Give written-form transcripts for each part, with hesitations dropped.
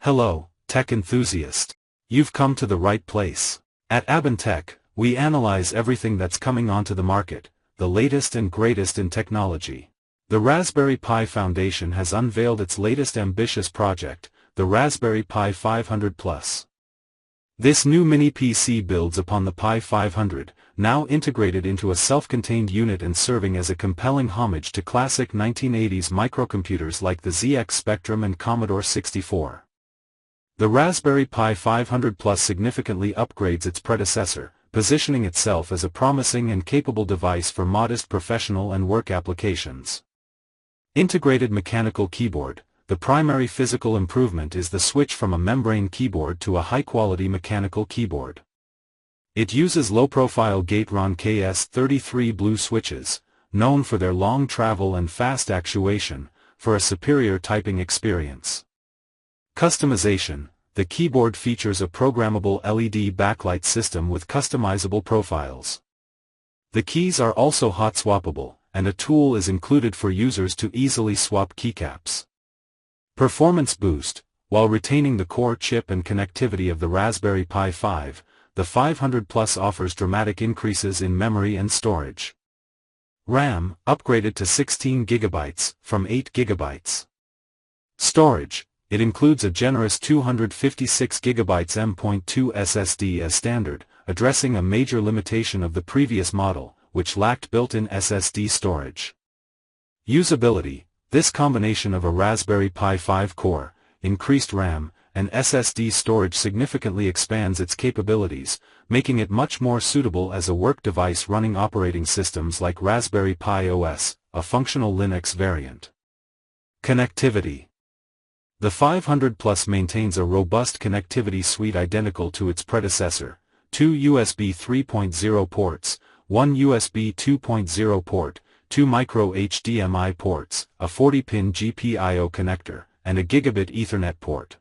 Hello, tech enthusiast. You've come to the right place. At Abentech, we analyze everything that's coming onto the market, the latest and greatest in technology. The Raspberry Pi Foundation has unveiled its latest ambitious project, the Raspberry Pi 500 Plus. This new mini PC builds upon the Pi 500, now integrated into a self-contained unit and serving as a compelling homage to classic 1980s microcomputers like the ZX Spectrum and Commodore 64. The Raspberry Pi 500 Plus significantly upgrades its predecessor, positioning itself as a promising and capable device for modest professional and work applications. Integrated mechanical keyboard. The primary physical improvement is the switch from a membrane keyboard to a high-quality mechanical keyboard. It uses low-profile Gateron KS-33 Blue switches, known for their long travel and fast actuation, for a superior typing experience. Customization. The keyboard features a programmable LED backlight system with customizable profiles. The keys are also hot-swappable, and a tool is included for users to easily swap keycaps. Performance boost. While retaining the core chip and connectivity of the Raspberry Pi 5, the 500 Plus offers dramatic increases in memory and storage. RAM, upgraded to 16 GB, from 8 GB. Storage. It includes a generous 256 GB M.2 SSD as standard, addressing a major limitation of the previous model, which lacked built-in SSD storage. Usability. This combination of a Raspberry Pi 5 core, increased RAM, and SSD storage significantly expands its capabilities, making it much more suitable as a work device running operating systems like Raspberry Pi OS, a functional Linux variant. Connectivity. The 500 Plus maintains a robust connectivity suite identical to its predecessor: 2 USB 3.0 ports, 1 USB 2.0 port, 2 micro HDMI ports, a 40-pin GPIO connector, and a gigabit Ethernet port.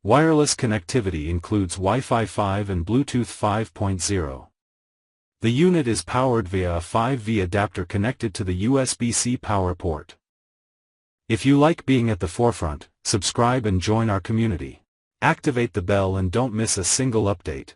Wireless connectivity includes Wi-Fi 5 and Bluetooth 5.0. The unit is powered via a 5V adapter connected to the USB-C power port. If you like being at the forefront, subscribe and join our community. Activate the bell and don't miss a single update.